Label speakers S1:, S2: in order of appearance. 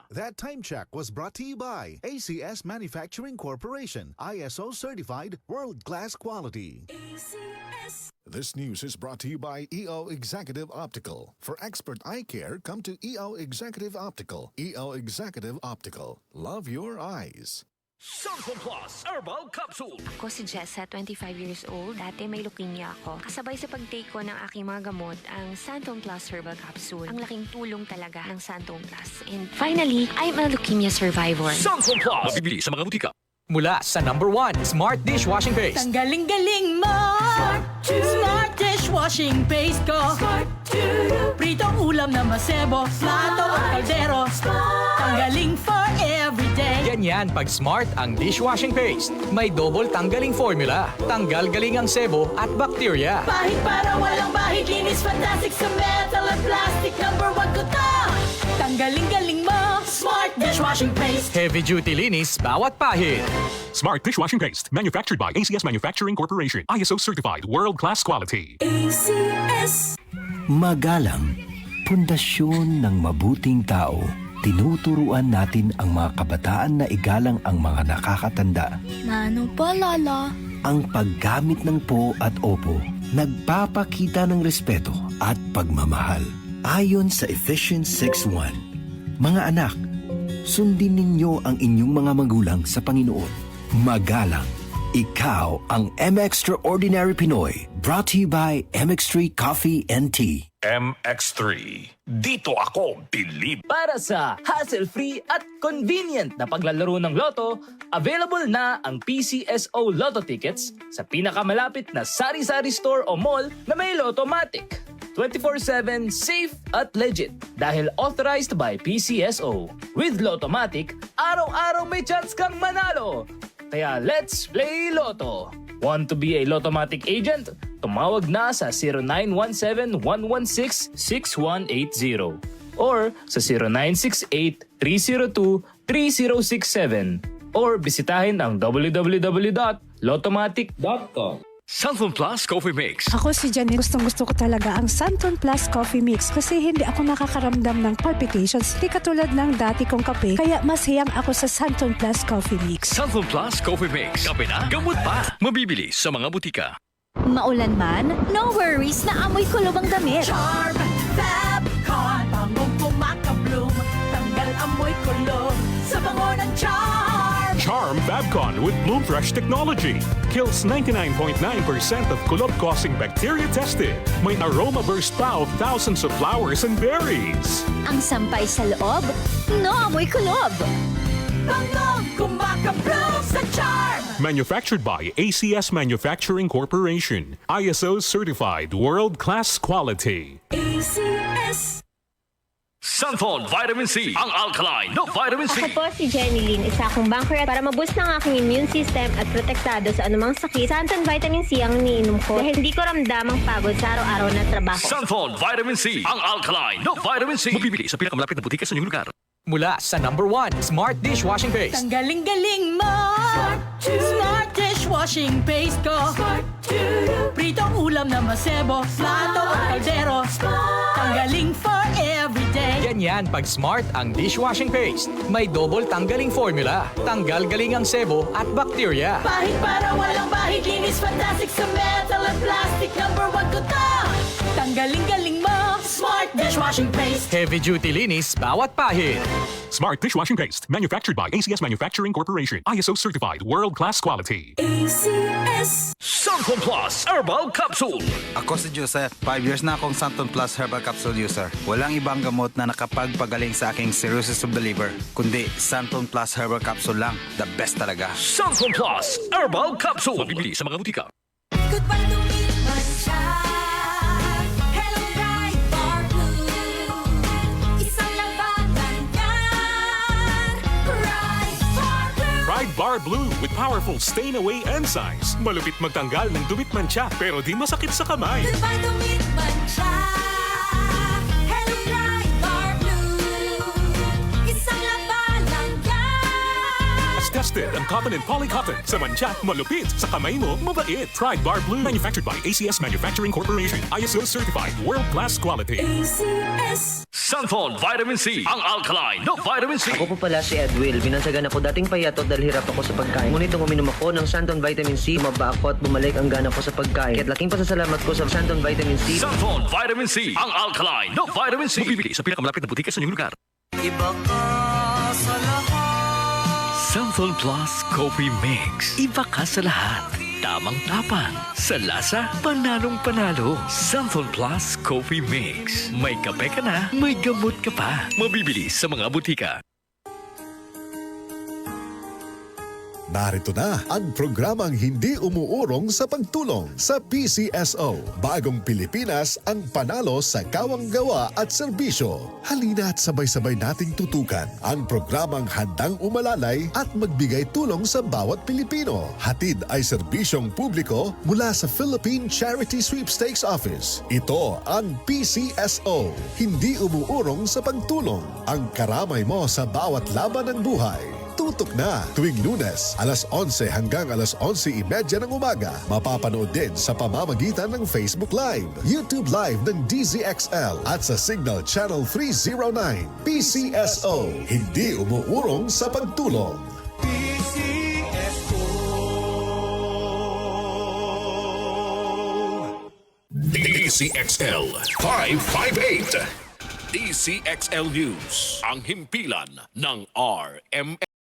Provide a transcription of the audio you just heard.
S1: That time check was brought to you by ACS Manufacturing Corporation, ISO certified world-class quality. ACS. This news is brought to you by EO Executive Optical. For expert eye care, come to EO Executive Optical. EO Executive Optical. Love your eyes.
S2: Santon Plus Herbal Capsule.
S3: Ako si Jessa, 25 years old. Dati may leukemia ako. Kasabay sa pag-take ko ng aking mga gamot, ang Santon Plus Herbal Capsule. Ang laking tulong talaga ng Santon Plus. And finally, I'm a leukemia survivor.
S2: Santon Plus. Mabibili sa mga butika.
S4: Mula sa #1 Smart Dishwashing Paste.
S5: Ang galing-galing mo! Smart Dishwashing Paste ko! Pritong ulam na masebo, plato o kaldero. Tanggaling for everyday.
S4: Ganyan pag Smart ang dishwashing paste. May double tanggaling formula. Tanggal galing ang sebo at bakterya.
S5: Bahid para walang bahid, linis fantastic sa metal at plastic. #1 ko to! Tanggaling-galing mo! Smart Dishwashing Paste.
S4: Heavy duty linis bawat pahid.
S6: Smart Dishwashing Paste, manufactured by ACS Manufacturing Corporation. ISO certified world-class quality.
S5: ACS.
S7: Magalang, pundasyon ng mabuting tao. Tinuturuan natin ang mga kabataan na igalang ang mga nakakatanda.
S8: Ano pa, Lala?
S7: Ang paggamit ng po at opo, nagpapakita ng respeto at pagmamahal. Ayon sa Ephesians 6:1, mga anak, sundin ninyo ang inyong mga magulang sa Panginoon. Magalang, ikaw ang M-Extraordinary Pinoy, brought to you by MX3 Coffee and Tea.
S2: MX3. Dito ako believe.
S9: Para sa hassle-free at convenient na paglalaro ng loto, available na ang PCSO Lotto tickets sa pinakamalapit na sari-sari store o mall na may Lottomatic. 24/7 safe at legit dahil authorized by PCSO. With Lottomatic, araw-araw may chance kang manalo. Kaya let's play Lotto. Want to be a Lottomatic agent? Tumawag na sa 0917-116-6180 or sa 0968-302-3067 or bisitahin ang www.lottomatic.com.
S2: Santon Plus Coffee Mix.
S10: Ako si Jenny. Gustong-gusto ko talaga ang Santon Plus Coffee Mix kasi hindi ako nakakaramdam ng palpitations. Hindi katulad ng dati kong kape, kaya mas hiyang ako sa Santon Plus Coffee Mix.
S2: Santon Plus Coffee Mix. Kape na, gamot pa. Mabibili sa mga butika.
S8: Maulan man, no worries na amoy kulob ang damit.
S5: Charm Fabcon, bangong kumakabloom. Tanggal amoy kulob sa bango ng Charm.
S6: Charm Fabcon with Bloom Fresh technology. Kills 99.9% of kulob-causing bacteria tested. May aroma burst pa of thousands of flowers and berries.
S8: Ang sampay sa loob, no amoy kulob.
S5: Bangong kumakabloom sa Charm.
S6: Manufactured by ACS Manufacturing Corporation. ISO certified world-class quality.
S5: ACS.
S2: Santon Vitamin C. Ang alkaline no vitamin C.
S3: Ako po si Jenny Lynn, isa akong banker para maboost ng aking immune system at protektado sa anumang sakit. Santon Vitamin C ang iniinom ko dahil hindi ko ramdam ang pagod sa araw-araw na trabaho.
S2: Santon Vitamin C. Ang alkaline no vitamin C. Mabibili sa pinakamalapit na butika sa inyong lugar.
S4: Mula sa #1 Smart Dishwashing Paste.
S5: Ang galing-galing mo! Smart Dishwashing Paste ko! Pritong ulam na masebo, plato o kaldero. Tanggaling for everyday.
S4: Ganyan pag Smart ang dishwashing paste. May double tanggaling formula. Tanggal galing ang sebo at bakterya.
S5: Bahid para walang bahid, linis fantastic sa metal at plastic. #1 ko to! Tanggaling-galing mo! Smart Dishwashing Paste.
S4: Heavy duty linis bawat pahid.
S6: Smart Dishwashing Paste, manufactured by ACS Manufacturing Corporation. ISO certified world-class quality.
S5: ACS.
S2: Santon Plus Herbal Capsule.
S11: Ako si Joseph. 5 years na akong Santon Plus Herbal Capsule user. Walang ibang gamot na nakapagpagaling sa aking cirrhosis of the liver, kundi Santon Plus Herbal Capsule lang. The best talaga.
S2: Santon Plus Herbal Capsule. Mabibili sa mga butika.
S5: Goodbye to me, Hello, Bright Bar Blue. Isang labanan yan. Bright Bar Blue.
S6: Pride Bar Blue with powerful stain-away enzymes. Malupit magtanggal ng dumit mancha pero di masakit sa kamay.
S5: Goodbye to me, Hello, Bright Bar Blue. Isang labanan yan.
S6: As tested ang cotton and polycotton. Sa mantsa, malupit. Sa kamay mo, mabait. Try Bar Blue. Manufactured by ACS Manufacturing Corporation. ISO certified. World-class quality.
S2: Santon Vitamin C, ang alkaline na vitamin C.
S12: Ako po pala si Edwil. Binansagan ako dating payatot dahil hirap ako sa pagkain. Ngunit nung uminom ako ng Santon Vitamin C, maba ako at bumalik ang gana ko sa pagkain. Kaya't laking pasasalamat ko sa Santon Vitamin C.
S2: Santon Vitamin C, ang alkaline na vitamin C. Mabibili sa pinakamalapit na butika sa inyong lugar.
S13: Iba ka sa lahat.
S2: Santon Plus Coffee Mix. Iba ka sa lahat. Tamang tapang. Sa lasa, panalong-panalo. Santon Plus Coffee Mix. May kape ka na, may gamot ka pa. Mabibili sa mga butika.
S1: Narito na ang programang hindi umuurong sa pagtulong sa PCSO. Bagong Pilipinas ang panalo sa kawang gawa at serbisyo. Halina at sabay-sabay nating tutukan ang programang handang umalalay at magbigay tulong sa bawat Pilipino. Hatid ay serbisyong publiko mula sa Philippine Charity Sweepstakes Office. Ito ang PCSO. Hindi umuurong sa pagtulong. Ang karamay mo sa bawat laban ng buhay. Tutok na tuwing Lunes, alas 11 hanggang alas 11:30 ng umaga. Mapapanood din sa pamamagitan ng Facebook Live, YouTube Live ng DZXL at sa Signal Channel 309. PCSO, hindi umuurong sa pagtulong.
S14: DZXL 558. DZXL News, ang himpilan ng RMN.